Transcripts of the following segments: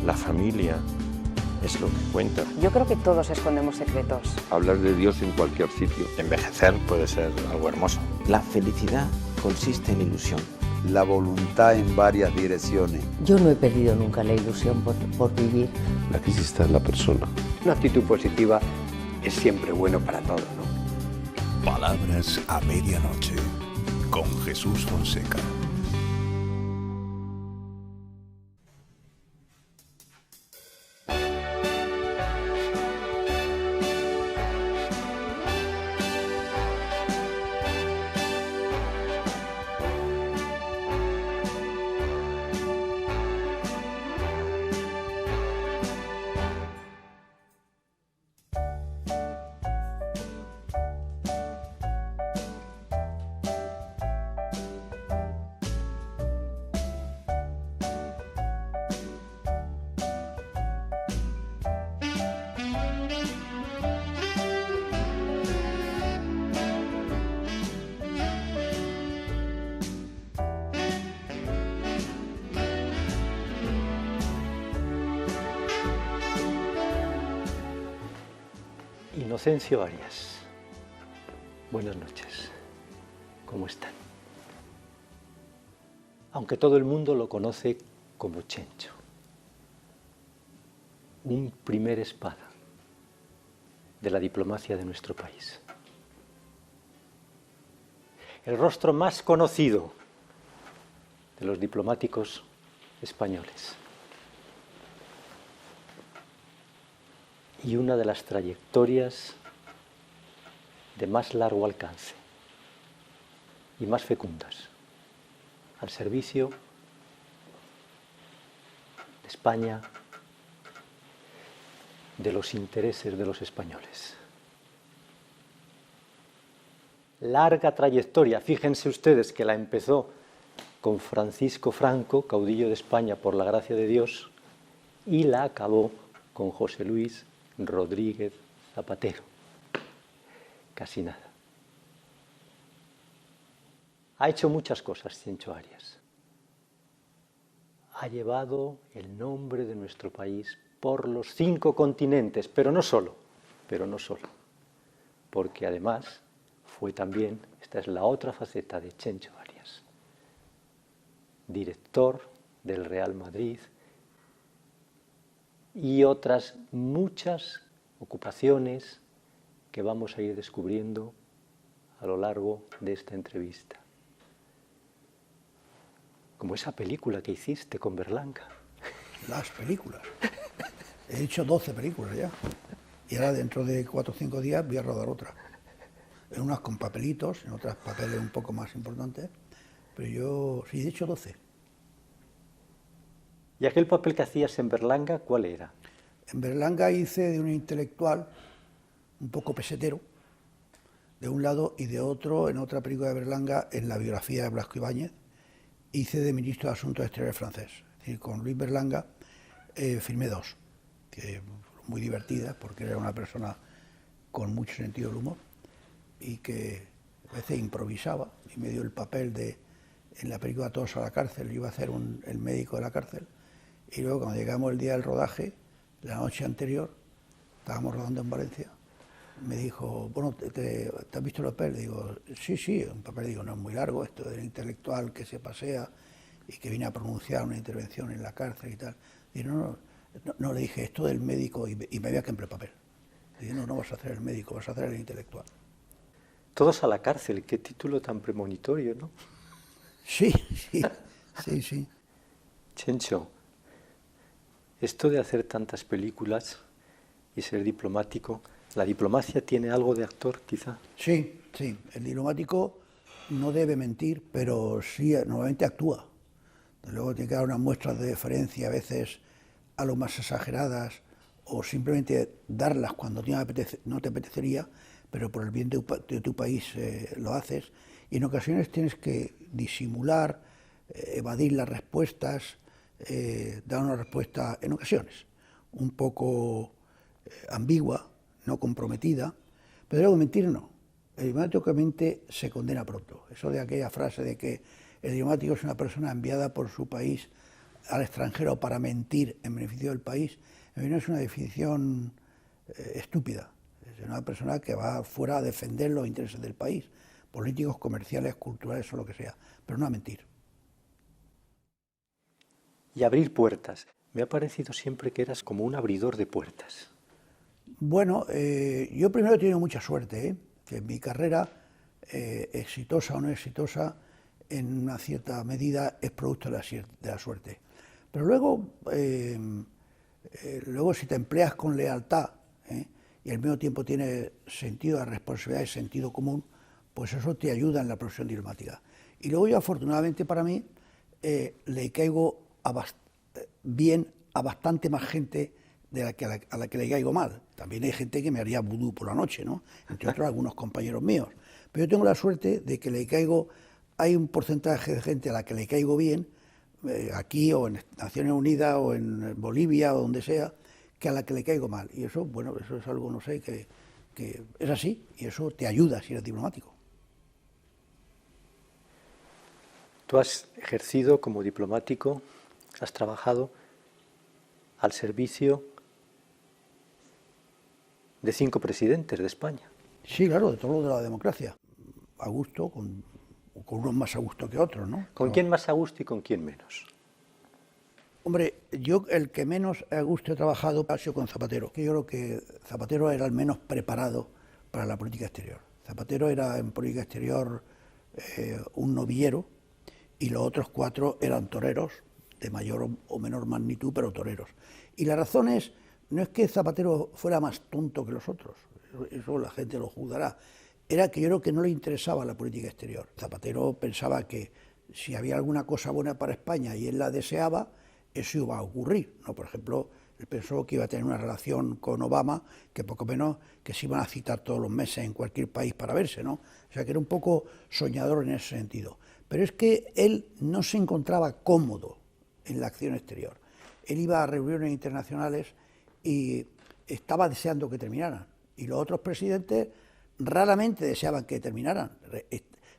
La familia es lo que cuenta. Yo creo que todos escondemos secretos. Hablar de Dios en cualquier sitio. Envejecer puede ser algo hermoso. La felicidad consiste en ilusión. La voluntad en varias direcciones. Yo no he perdido nunca la ilusión por vivir. La crisis está en la persona. Una actitud positiva es siempre bueno para todos, ¿no? Palabras a medianoche, con Jesús Fonseca. Inocencio Arias, buenas noches, ¿cómo están? Aunque todo el mundo lo conoce como Chencho, un primer espada de la diplomacia de nuestro país. El rostro más conocido de los diplomáticos españoles. Y una de las trayectorias de más largo alcance y más fecundas al servicio de España, de los intereses de los españoles. Larga trayectoria, fíjense ustedes que la empezó con Francisco Franco, caudillo de España por la gracia de Dios, y la acabó con José Luis Rodríguez Zapatero. Casi nada. Ha hecho muchas cosas Chencho Arias. Ha llevado el nombre de nuestro país por los 5 continentes, pero no solo, porque además fue también, esta es la otra faceta de Chencho Arias, director del Real Madrid, y otras muchas ocupaciones que vamos a ir descubriendo a lo largo de esta entrevista. Como esa película que hiciste con Berlanga. Las películas. He hecho 12 películas ya. Y ahora dentro de 4 o 5 días voy a rodar otra. En unas con papelitos, en otras papeles un poco más importantes. Pero yo sí he hecho 12. ¿Y aquel papel que hacías en Berlanga, cuál era? En Berlanga hice de un intelectual un poco pesetero, de un lado, y de otro, en otra película de Berlanga, en la biografía de Blasco Ibáñez, hice de ministro de Asuntos Exteriores francés. Es decir, con Luis Berlanga filmé 2, que fueron muy divertidas, porque era una persona con mucho sentido del humor, y que a veces improvisaba, y me dio el papel de, en la película Todos a la cárcel, yo iba a hacer el médico de la cárcel. Y luego cuando llegamos el día del rodaje, la noche anterior, estábamos rodando en Valencia, me dijo, bueno, ¿te has visto el papel? Digo, sí, un papel, digo, no es muy largo, esto del intelectual que se pasea y que viene a pronunciar una intervención en la cárcel y tal. Y no, le dije, esto del médico, y me había quemado el papel. Dije, no vas a hacer el médico, vas a hacer el intelectual. Todos a la cárcel, qué título tan premonitorio, ¿no? Sí. Chencho, esto de hacer tantas películas y ser diplomático, ¿la diplomacia tiene algo de actor, quizá? Sí, el diplomático no debe mentir, pero sí, normalmente actúa. Luego tiene que dar unas muestras de deferencia, a veces a lo más exageradas, o simplemente darlas cuando no te apetecería, pero por el bien de tu país lo haces. Y en ocasiones tienes que disimular, evadir las respuestas, dar una respuesta, en ocasiones, un poco ambigua, no comprometida, pero luego mentir no. El diplomático se condena pronto. Eso de aquella frase de que el diplomático es una persona enviada por su país al extranjero para mentir en beneficio del país, a mí no es una definición estúpida. Es una persona que va fuera a defender los intereses del país, políticos, comerciales, culturales o lo que sea, pero no a mentir. Y abrir puertas. Me ha parecido siempre que eras como un abridor de puertas. Bueno, yo primero he tenido mucha suerte, que en mi carrera, exitosa o no exitosa, en una cierta medida es producto de la suerte. Pero luego, si te empleas con lealtad y al mismo tiempo tienes sentido de responsabilidad y sentido común, pues eso te ayuda en la profesión diplomática. Y luego yo, afortunadamente para mí, le caigo bien a bastante más gente a la que le caigo mal. También hay gente que me haría vudú por la noche, ¿no? Entre otros algunos compañeros míos. Pero yo tengo la suerte de que le caigo, hay un porcentaje de gente a la que le caigo bien, aquí o en Naciones Unidas o en Bolivia o donde sea, que a la que le caigo mal. Y eso, bueno, eso es algo, no sé, que es así, y eso te ayuda si eres diplomático. Tú has ejercido como diplomático, has trabajado al servicio de 5 presidentes de España. Sí, claro, de todo lo de la democracia. A gusto, con unos más a gusto que otros, ¿no? ¿Con quién más a gusto y con quién menos? Hombre, yo el que menos a gusto he trabajado ha sido con Zapatero, que yo creo que Zapatero era el menos preparado para la política exterior. Zapatero era en política exterior un novillero y los otros 4 eran toreros, de mayor o menor magnitud, pero toreros. Y la razón no es que Zapatero fuera más tonto que los otros, eso la gente lo juzgará, era que yo creo que no le interesaba la política exterior. Zapatero pensaba que si había alguna cosa buena para España y él la deseaba, eso iba a ocurrir, ¿no? Por ejemplo, él pensó que iba a tener una relación con Obama, que poco menos que se iban a citar todos los meses en cualquier país para verse, ¿no? O sea, que era un poco soñador en ese sentido. Pero es que él no se encontraba cómodo en la acción exterior. Él iba a reuniones internacionales y estaba deseando que terminaran. Y los otros presidentes raramente deseaban que terminaran.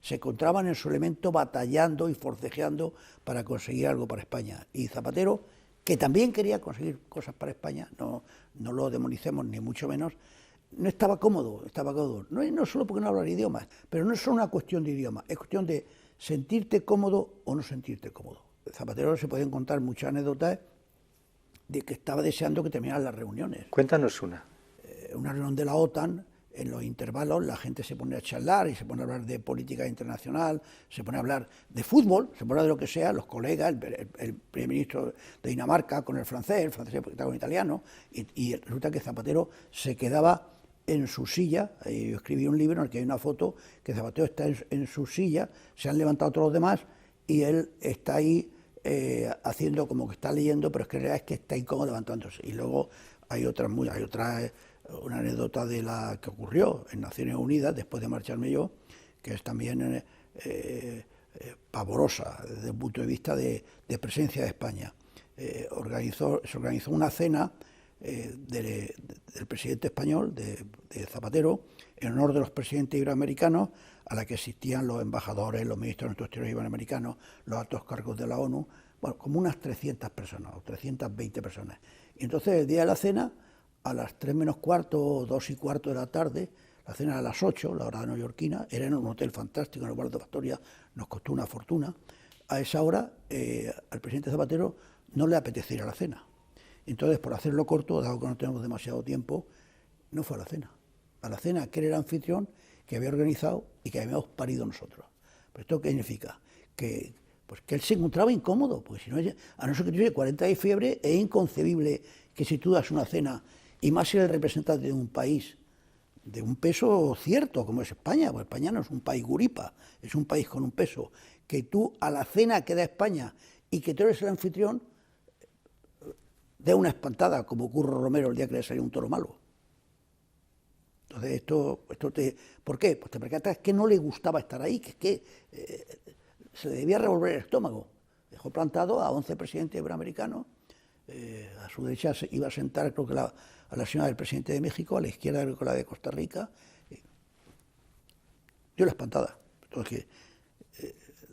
Se encontraban en su elemento batallando y forcejeando para conseguir algo para España. Y Zapatero, que también quería conseguir cosas para España, no lo demonicemos ni mucho menos, no estaba cómodo, no solo porque no hablara idiomas, pero no es solo una cuestión de idioma, es cuestión de sentirte cómodo o no sentirte cómodo. Zapatero se pueden contar muchas anécdotas de que estaba deseando que terminaran las reuniones. Cuéntanos una. Una reunión de la OTAN, en los intervalos la gente se pone a charlar y se pone a hablar de política internacional, se pone a hablar de fútbol, se pone a hablar de lo que sea, los colegas, el primer ministro de Dinamarca con el francés está con el italiano, y resulta que Zapatero se quedaba en su silla. Yo escribí un libro en el que hay una foto que Zapatero está en su silla, se han levantado todos los demás y él está ahí haciendo como que está leyendo, pero es que en realidad es que está incómodo levantándose. Y luego hay otra una anécdota de la que ocurrió en Naciones Unidas después de marcharme yo, que es también pavorosa desde el punto de vista de presencia de España. Se organizó una cena del presidente español, de Zapatero, en honor de los presidentes iberoamericanos, a la que asistían los embajadores, los ministros de Asuntos Exteriores iberoamericanos, los altos cargos de la ONU, bueno, como unas 300 personas, o 320 personas. Y entonces el día de la cena, a las 3 menos cuarto o 2 y cuarto de la tarde, la cena era a las 8, la hora neoyorquina, era en un hotel fantástico en el Waldorf Astoria, nos costó una fortuna. A esa hora, al presidente Zapatero no le apetecía ir a la cena. Entonces, por hacerlo corto, dado que no tenemos demasiado tiempo, no fue a la cena que era el anfitrión, que había organizado y que habíamos parido nosotros. ¿Pero esto qué significa? Que él se encontraba incómodo, porque si no, a no ser que tuviera 40 de fiebre, es inconcebible que si tú das una cena, y más si eres el representante de un país de un peso cierto, como es España, porque España no es un país guripa, es un país con un peso, que tú a la cena que da España y que tú eres el anfitrión, de una espantada, como Curro Romero el día que le salió un toro malo. Entonces, ¿por qué? Pues te percatas que no le gustaba estar ahí, que se le debía revolver el estómago. Dejó plantado a 11 presidentes iberoamericanos, a su derecha iba a sentar, creo que a la señora del presidente de México, a la izquierda creo que la de Costa Rica. Dio la espantada. Entonces,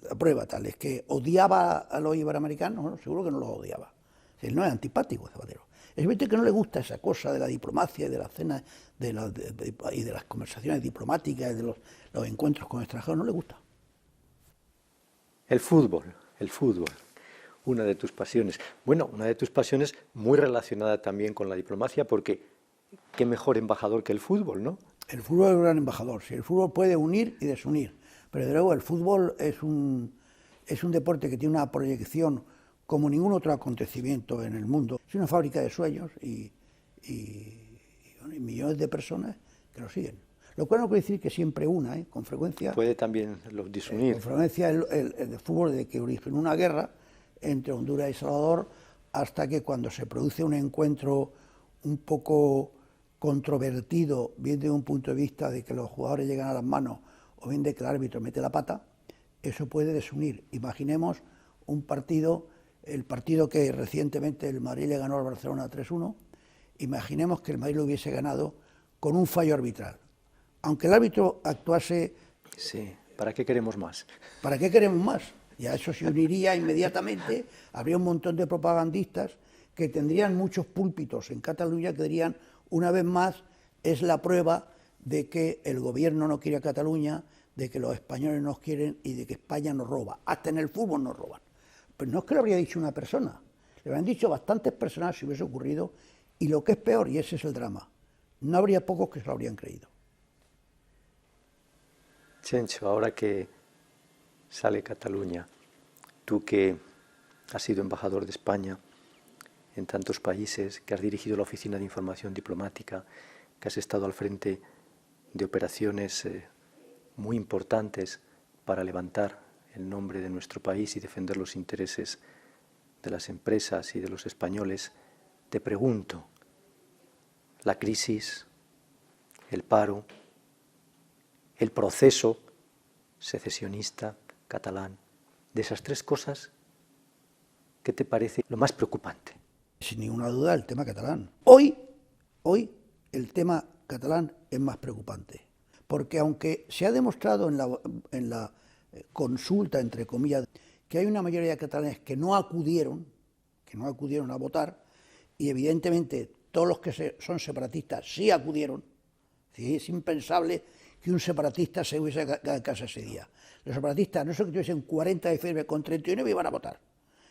la prueba tal es que odiaba a los iberoamericanos, ¿no? Seguro que no los odiaba. Él no es antipático, Zapatero. Es verdad que no le gusta esa cosa de la diplomacia y de las cenas y de las conversaciones diplomáticas y de los encuentros con extranjeros, no le gusta. El fútbol, una de tus pasiones. Bueno, una de tus pasiones muy relacionada también con la diplomacia, porque qué mejor embajador que el fútbol, ¿no? El fútbol es un gran embajador, sí, el fútbol puede unir y desunir, pero desde luego el fútbol es un deporte que tiene una proyección como ningún otro acontecimiento en el mundo. Es una fábrica de sueños y millones de personas que lo siguen. Lo cual no quiere decir que siempre una, con frecuencia... Puede también los disunir. Con frecuencia el fútbol, desde que originó una guerra entre Honduras y El Salvador, hasta que cuando se produce un encuentro un poco controvertido, bien desde un punto de vista de que los jugadores llegan a las manos o bien de que el árbitro mete la pata, eso puede desunir. Imaginemos un partido, el partido que recientemente el Madrid le ganó al Barcelona 3-1, imaginemos que el Madrid lo hubiese ganado con un fallo arbitral. Aunque el árbitro actuase... Sí, ¿para qué queremos más? ¿Para qué queremos más? Y a eso se uniría inmediatamente, habría un montón de propagandistas que tendrían muchos púlpitos en Cataluña que dirían, una vez más, es la prueba de que el gobierno no quiere a Cataluña, de que los españoles nos quieren y de que España nos roba. Hasta en el fútbol nos roban. Pero no es que lo habría dicho una persona, le habrían dicho bastantes personas si hubiese ocurrido, y lo que es peor, y ese es el drama, no habría pocos que se lo habrían creído. Chencho, ahora que sale Cataluña, tú que has sido embajador de España en tantos países, que has dirigido la Oficina de Información Diplomática, que has estado al frente de operaciones muy importantes para levantar el nombre de nuestro país y defender los intereses de las empresas y de los españoles, te pregunto, la crisis, el paro, el proceso secesionista catalán, de esas tres cosas, ¿qué te parece lo más preocupante? Sin ninguna duda el tema catalán. Hoy el tema catalán es más preocupante, porque aunque se ha demostrado en la consulta, entre comillas, que hay una mayoría de catalanes que no acudieron a votar, y evidentemente todos los que son separatistas sí acudieron. ¿Sí? Es impensable que un separatista se hubiese quedado en casa ese día. Los separatistas, no solo que tuviesen 40 de fiebre con 39 iban a votar,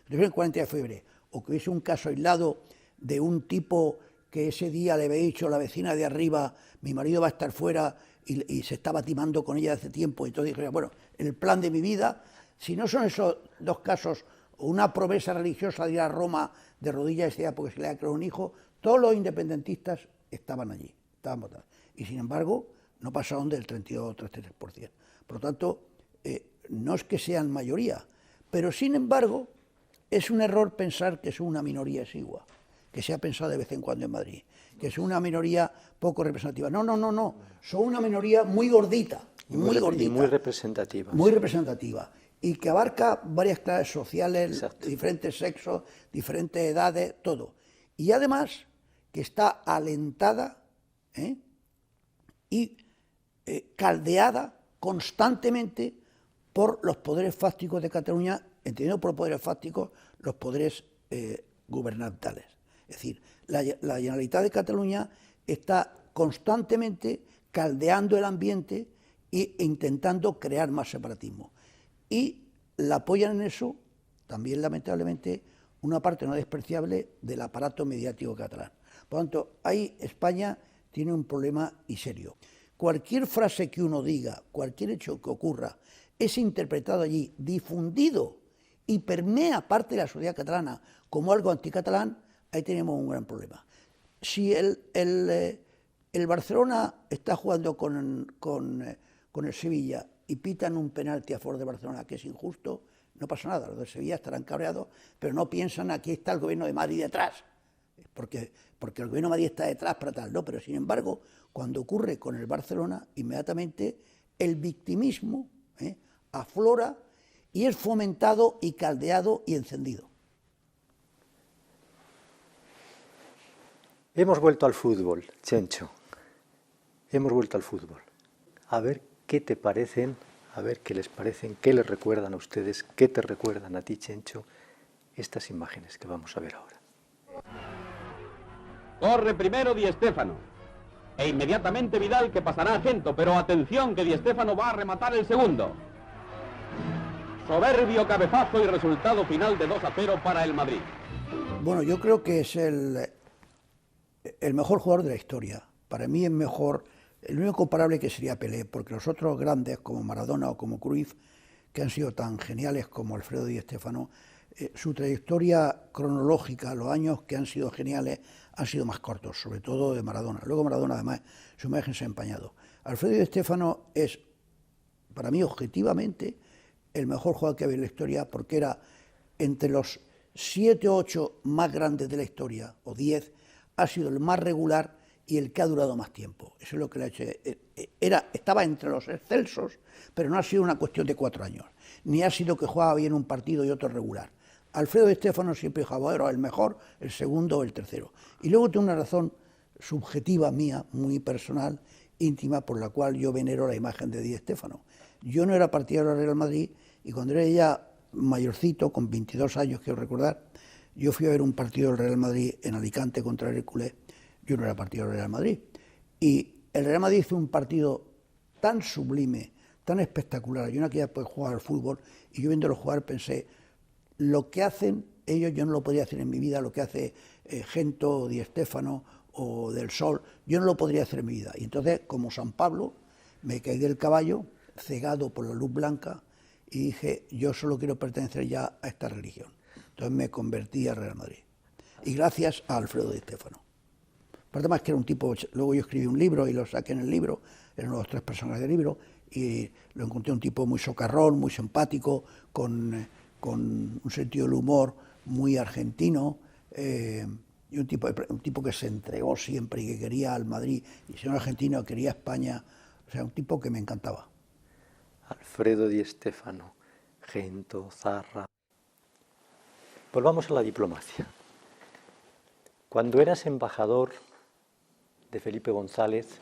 que tuviesen 40 de fiebre, o que hubiese un caso aislado de un tipo que ese día le había dicho a la vecina de arriba, mi marido va a estar fuera, y se estaba timando con ella hace tiempo, y entonces dijo, bueno, el plan de mi vida, si no son esos dos casos, una promesa religiosa de ir a Roma de rodillas ese día porque se le ha creado un hijo, todos los independentistas estaban allí, estaban votando. Y sin embargo, no pasaron del 32 o 33%. Por lo tanto, no es que sean mayoría, pero sin embargo, es un error pensar que es una minoría exigua, que se ha pensado de vez en cuando en Madrid, que es una minoría poco representativa. No, son una minoría muy gordita, muy gordita. Y muy representativa. Muy representativa, y que abarca varias clases sociales, Exacto. Diferentes sexos, diferentes edades, todo. Y además, que está alentada y caldeada constantemente por los poderes fácticos de Cataluña, entendiendo por poderes fácticos los poderes gubernamentales. Es decir, la Generalitat de Cataluña está constantemente caldeando el ambiente e intentando crear más separatismo. Y la apoyan en eso, también lamentablemente, una parte no despreciable del aparato mediático catalán. Por lo tanto, ahí España tiene un problema y serio. Cualquier frase que uno diga, cualquier hecho que ocurra, es interpretado allí, difundido y permea parte de la sociedad catalana como algo anticatalán, ahí tenemos un gran problema. Si el Barcelona está jugando con el Sevilla y pitan un penalti a favor de Barcelona que es injusto, no pasa nada, los de Sevilla estarán cabreados, pero no piensan aquí está el gobierno de Madrid detrás, porque el gobierno de Madrid está detrás para tal, no, pero sin embargo, cuando ocurre con el Barcelona, inmediatamente el victimismo aflora y es fomentado y caldeado y encendido. Hemos vuelto al fútbol, Chencho. Hemos vuelto al fútbol. A ver qué te parecen a ver qué les parecen, qué les recuerdan a ustedes, qué te recuerdan a ti, Chencho, estas imágenes que vamos a ver ahora. Corre primero Di Stéfano. E inmediatamente Vidal, que pasará a Gento, pero atención que Di Stéfano va a rematar el segundo. Soberbio cabezazo y resultado final de 2-0 para el Madrid. Bueno, yo creo que es el mejor jugador de la historia. Para mí es mejor, el único comparable que sería Pelé, porque los otros grandes como Maradona o como Cruyff, que han sido tan geniales como Alfredo Di Stéfano, su trayectoria cronológica, los años que han sido geniales, han sido más cortos, sobre todo de Maradona. Luego Maradona, además, su imagen se ha empañado. Alfredo Di Stéfano es, para mí, objetivamente, el mejor jugador que había en la historia, porque era entre los 7 o 8 más grandes de la historia, o 10, ha sido el más regular y el que ha durado más tiempo. Eso es lo que le ha hecho. Estaba entre los excelsos, pero no ha sido una cuestión de 4 años, ni ha sido que jugaba bien un partido y otro regular. Alfredo Di Stéfano siempre jugaba, era el mejor, el segundo o el tercero. Y luego tengo una razón subjetiva mía, muy personal, íntima, por la cual yo venero la imagen de Di Stéfano. Yo no era partidario del Real Madrid y cuando era ya mayorcito, con 22 años, quiero recordar, yo fui a ver un partido del Real Madrid en Alicante contra el Hércules. Yo no era partidario del Real Madrid. Y el Real Madrid hizo un partido tan sublime, tan espectacular. Yo no quería poder jugar al fútbol y yo viéndolo jugar pensé, lo que hacen ellos yo no lo podría hacer en mi vida, lo que hace Gento, Di Stéfano o Del Sol, yo no lo podría hacer en mi vida. Y entonces, como San Pablo, me caí del caballo, cegado por la luz blanca, y dije, yo solo quiero pertenecer ya a esta religión. Entonces me convertí al Real Madrid. Y gracias a Alfredo Di Stéfano. Aparte más que era un tipo, luego yo escribí un libro y lo saqué en el libro, eran los 3 personajes del libro, y lo encontré un tipo muy socarrón, muy simpático, con un sentido del humor muy argentino, y un tipo que se entregó siempre y que quería al Madrid, y si no argentino, quería a España, o sea, un tipo que me encantaba. Alfredo Di Stéfano, Gento, Zarra. Volvamos a la diplomacia. Cuando eras embajador de Felipe González,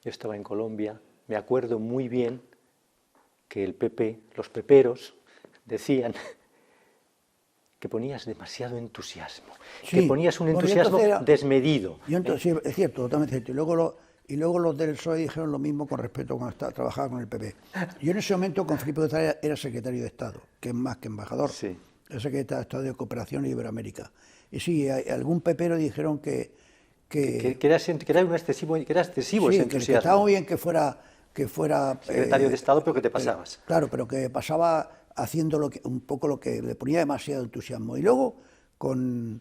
yo estaba en Colombia, me acuerdo muy bien que el PP, los peperos, decían que ponías demasiado entusiasmo, sí, que ponías un entusiasmo desmedido. Yo entonces, sí, es cierto, totalmente cierto. Y luego los del PSOE dijeron lo mismo con respecto cuando trabajaba con el PP. Yo en ese momento con Felipe González era secretario de Estado, que es más que embajador. Sí. Era secretario de Estado de Cooperación y Iberoamérica. Y sí, algún pepero dijeron que era excesivo sí, ese entusiasmo. Que estaba muy bien que fuera secretario de Estado, pero que te pasabas. Claro, pero que pasaba haciendo un poco lo que le ponía demasiado entusiasmo. Y luego, cuando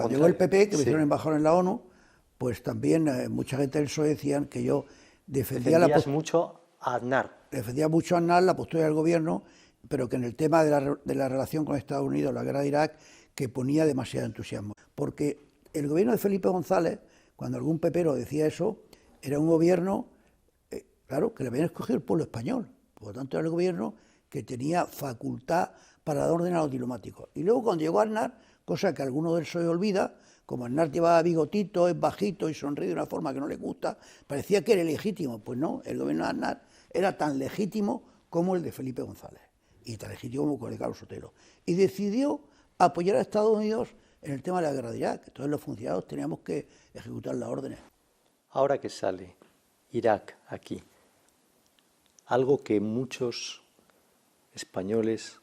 llegó el PP, que me hicieron embajador en la ONU, pues también mucha gente del PSOE decían que yo defendía mucho a Aznar. Defendía mucho a Aznar, la postura del gobierno, pero que en el tema de la relación con Estados Unidos, la guerra de Irak, que ponía demasiado entusiasmo. Porque el gobierno de Felipe González, cuando algún pepero decía eso, era un gobierno, claro, que le habían escogido el pueblo español. Por lo tanto, era el gobierno que tenía facultad para dar orden a los diplomáticos. Y luego cuando llegó Aznar, cosa que alguno del PSOE olvida, como Aznar llevaba bigotito, es bajito y sonríe de una forma que no le gusta, parecía que era ilegítimo. Pues no, el gobierno de Aznar era tan legítimo como el de Felipe González y tan legítimo como el de Carlos Sotelo. Y decidió apoyar a Estados Unidos en el tema de la guerra de Irak. Entonces los funcionarios teníamos que ejecutar las órdenes. Ahora que sale Irak aquí, algo que muchos españoles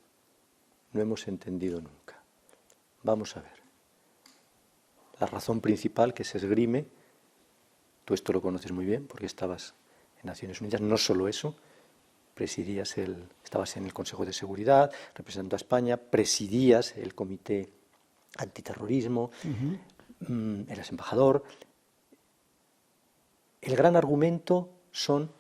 no hemos entendido nunca. Vamos a ver. La razón principal que se esgrime, tú esto lo conoces muy bien porque estabas en Naciones Unidas, no solo eso, estabas en el Consejo de Seguridad, representando a España, presidías el Comité Antiterrorismo, eras embajador. El gran argumento son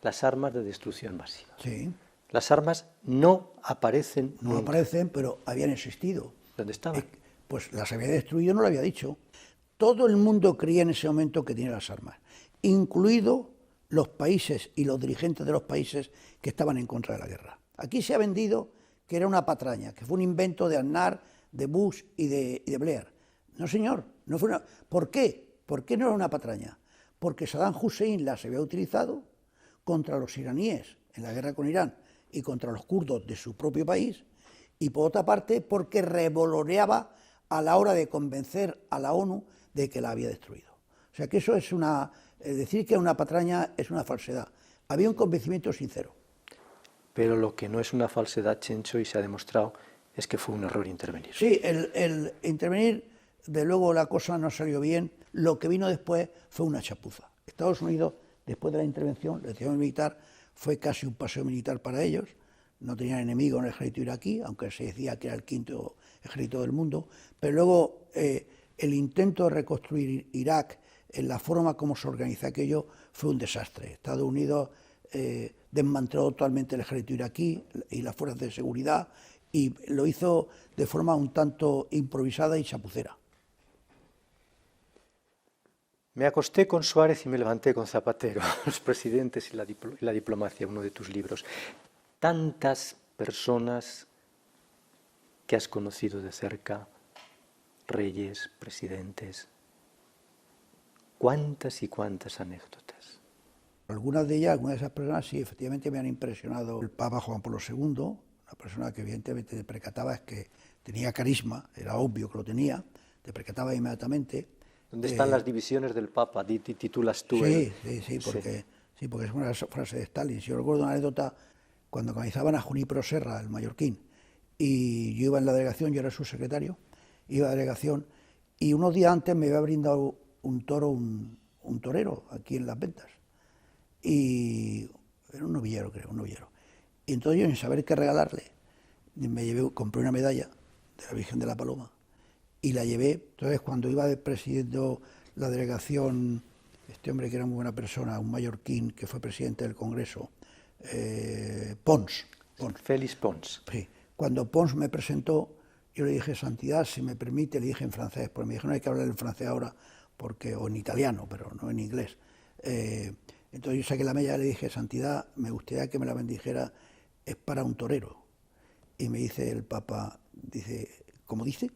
las armas de destrucción masiva. Sí. Las armas no aparecen nunca. No aparecen, pero habían existido. ¿Dónde estaban? Pues las había destruido, no lo había dicho. Todo el mundo creía en ese momento que tenía las armas, incluido los países y los dirigentes de los países que estaban en contra de la guerra. Aquí se ha vendido que era una patraña, que fue un invento de Aznar, de Bush y de Blair. No, señor, no fue una... ¿Por qué? ¿Por qué no era una patraña? Porque Saddam Hussein las había utilizado contra los iraníes en la guerra con Irán y contra los kurdos de su propio país, y por otra parte porque revoloneaba a la hora de convencer a la ONU de que la había destruido. O sea que eso es decir que una patraña es una falsedad. Había un convencimiento sincero. Pero lo que no es una falsedad, Chencho, y se ha demostrado, es que fue un error intervenir. Sí, el intervenir, de luego la cosa no salió bien. Lo que vino después fue una chapuza. Estados Unidos, después de la intervención, la decisión militar, fue casi un paseo militar para ellos. No tenían enemigo en el ejército iraquí, aunque se decía que era el quinto ejército del mundo. Pero luego el intento de reconstruir Irak en la forma como se organiza aquello fue un desastre. Estados Unidos desmanteló totalmente el ejército iraquí y las fuerzas de seguridad, y lo hizo de forma un tanto improvisada y chapucera. Me acosté con Suárez y me levanté con Zapatero, Los presidentes y la diplomacia, uno de tus libros. Tantas personas que has conocido de cerca, reyes, presidentes, cuántas y cuántas anécdotas. Algunas de esas personas sí, efectivamente me han impresionado. El Papa Juan Pablo II, una persona que evidentemente te percataba es que tenía carisma, era obvio que lo tenía, te percataba inmediatamente. ¿Dónde están las divisiones del Papa? Titulas tú. Sí, porque es una frase de Stalin. Si yo recuerdo una anécdota, cuando canonizaban a Junípero Serra, el mallorquín, y yo iba en la delegación, yo era su secretario, iba a la delegación, y unos días antes me había brindado un toro, un torero, aquí en Las Ventas, y era un novillero, creo, un novillero. Y entonces yo, sin saber qué regalarle, compré una medalla de la Virgen de la Paloma, y la llevé. Entonces, cuando iba presidiendo la delegación, este hombre que era muy buena persona, un mallorquín que fue presidente del Congreso, Pons. Félix Pons. Sí. Cuando Pons me presentó, yo le dije, Santidad, si me permite, le dije en francés, porque me dijo, no hay que hablar en francés ahora, o en italiano, pero no en inglés. Entonces yo saqué la medalla y le dije, Santidad, me gustaría que me la bendijera, es para un torero. Y me dice el Papa, dice, ¿cómo dice?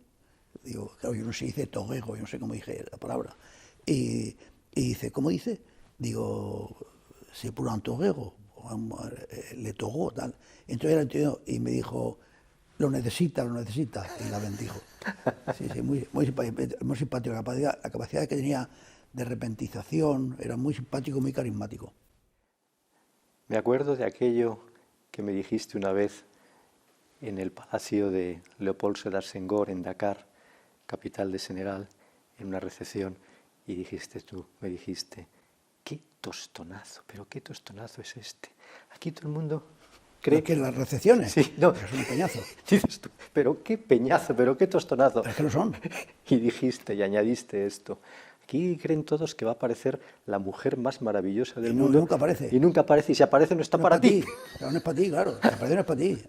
Digo, claro, yo no sé, dice torero, yo no sé cómo dije la palabra. Y dice, ¿cómo dice? Digo, c'est pour un torero, le togó, tal. Entonces él entendió y me dijo, lo necesita, y la bendijo. Sí, muy simpático. La capacidad que tenía de repentización, era muy simpático, muy carismático. Me acuerdo de aquello que me dijiste una vez en el palacio de Leopold Sédar Senghor en Dakar, capital de Senegal, en una recepción, y me dijiste, qué tostonazo, pero qué tostonazo es este. Aquí todo el mundo cree que las recepciones, sí, no, es un peñazo. Dices tú, pero qué peñazo, pero qué tostonazo. Pero es que lo son. Y dijiste, y añadiste esto, aquí creen todos que va a aparecer la mujer más maravillosa del mundo. Nunca aparece. Y nunca aparece, y si aparece no está para ti. Claro, no es para ti, claro, si aparece no es para ti.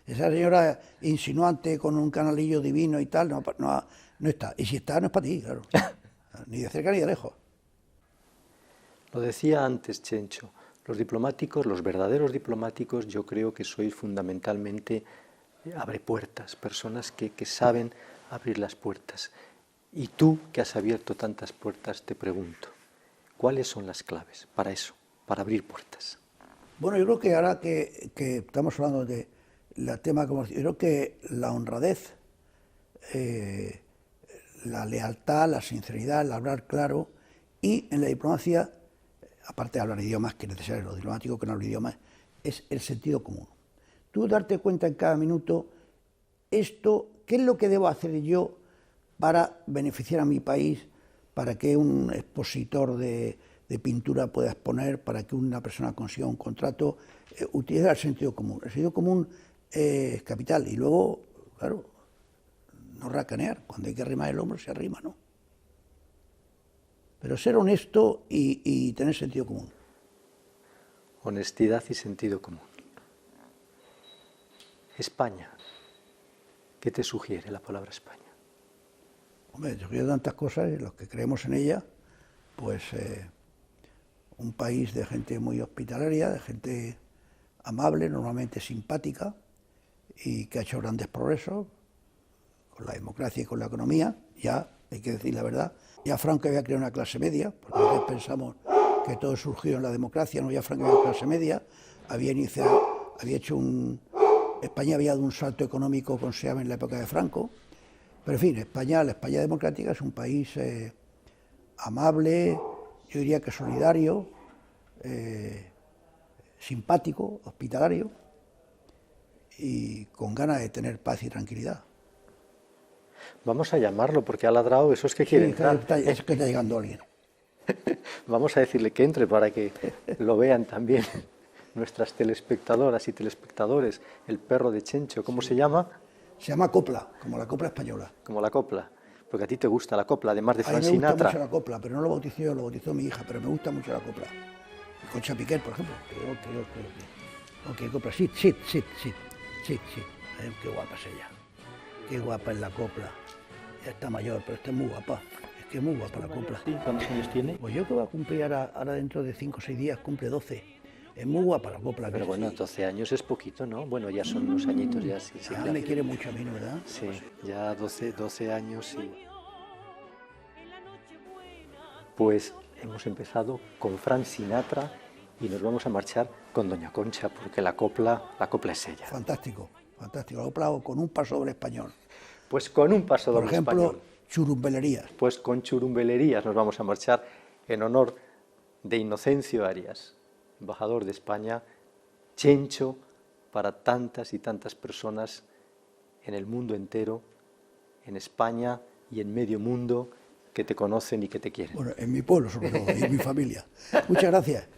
Esa señora insinuante con un canalillo divino y tal, no está. Y si está, no es para ti, claro. Ni de cerca ni de lejos. Lo decía antes, Chencho, los diplomáticos, los verdaderos diplomáticos, yo creo que sois fundamentalmente abrepuertas, personas que saben abrir las puertas. Y tú, que has abierto tantas puertas, te pregunto, ¿cuáles son las claves para eso, para abrir puertas? Bueno, yo creo que ahora que estamos hablando de la tema, yo creo que la honradez, la lealtad, la sinceridad, el hablar claro, y en la diplomacia, aparte de hablar idiomas, que es necesario, lo diplomático que no habla idiomas, es el sentido común. Tú darte cuenta en cada minuto, ¿qué es lo que debo hacer yo para beneficiar a mi país, para que un expositor de pintura pueda exponer, para que una persona consiga un contrato? Utiliza el sentido común. El sentido común es capital. Y luego, claro, no racanear. Cuando hay que arrimar el hombro, se arrima, ¿no? Pero ser honesto y tener sentido común. Honestidad y sentido común. España. ¿Qué te sugiere la palabra España? Hombre, sugiere tantas cosas, y los que creemos en ella, pues un país de gente muy hospitalaria, de gente amable, normalmente simpática, y que ha hecho grandes progresos con la democracia y con la economía. Ya hay que decir la verdad, ya Franco había creado una clase media, porque a veces pensamos que todo surgió en la democracia, no había Franco de clase media, España había dado un salto económico considerable en la época de Franco, pero en fin, la España democrática es un país amable, yo diría que solidario, simpático, hospitalario y con ganas de tener paz y tranquilidad. Vamos a llamarlo porque ha ladrado, eso es que quiere entrar. Es que está llegando alguien. Vamos a decirle que entre para que lo vean también nuestras telespectadoras y telespectadores. El perro de Chencho, ¿cómo se llama? Se llama copla, como la copla española. Como la copla, porque a ti te gusta la copla, además de Frank Sinatra. Me gusta Sinatra. mucho la copla, pero no lo bauticé yo, lo bautizó mi hija, pero me gusta mucho la copla. Y Concha Piquer, por ejemplo. Ok, copla, sí. Qué guapa es ella. Qué guapa es la copla. Ya está mayor, pero está muy guapa. Es que es muy guapa la copla. ¿Cuántos años tiene? Pues yo que voy a cumplir ahora dentro de 5 o 6 días, cumple 12. Es muy guapa la copla. Pero bueno, 12 años es poquito, ¿no? Bueno, ya son unos añitos ya, sí. Ya me quiere mucho a mí, ¿verdad? Sí, ya 12 años, sí. Pues hemos empezado con Frank Sinatra y nos vamos a marchar con Doña Concha, porque la copla es ella. Fantástico, la copla con un pasodoble español. Pues con un pasodoble español. Por ejemplo, churumbelerías. Pues con churumbelerías nos vamos a marchar en honor de Inocencio Arias, embajador de España, Chencho para tantas y tantas personas en el mundo entero, en España y en medio mundo, que te conocen y que te quieren. Bueno, en mi pueblo sobre todo, y en mi familia. Muchas gracias.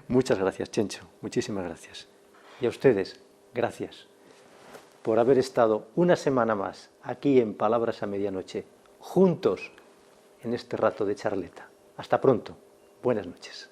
Muchas gracias, Chencho, muchísimas gracias. Y a ustedes, gracias por haber estado una semana más aquí en Palabras a Medianoche, juntos en este rato de charleta. Hasta pronto. Buenas noches.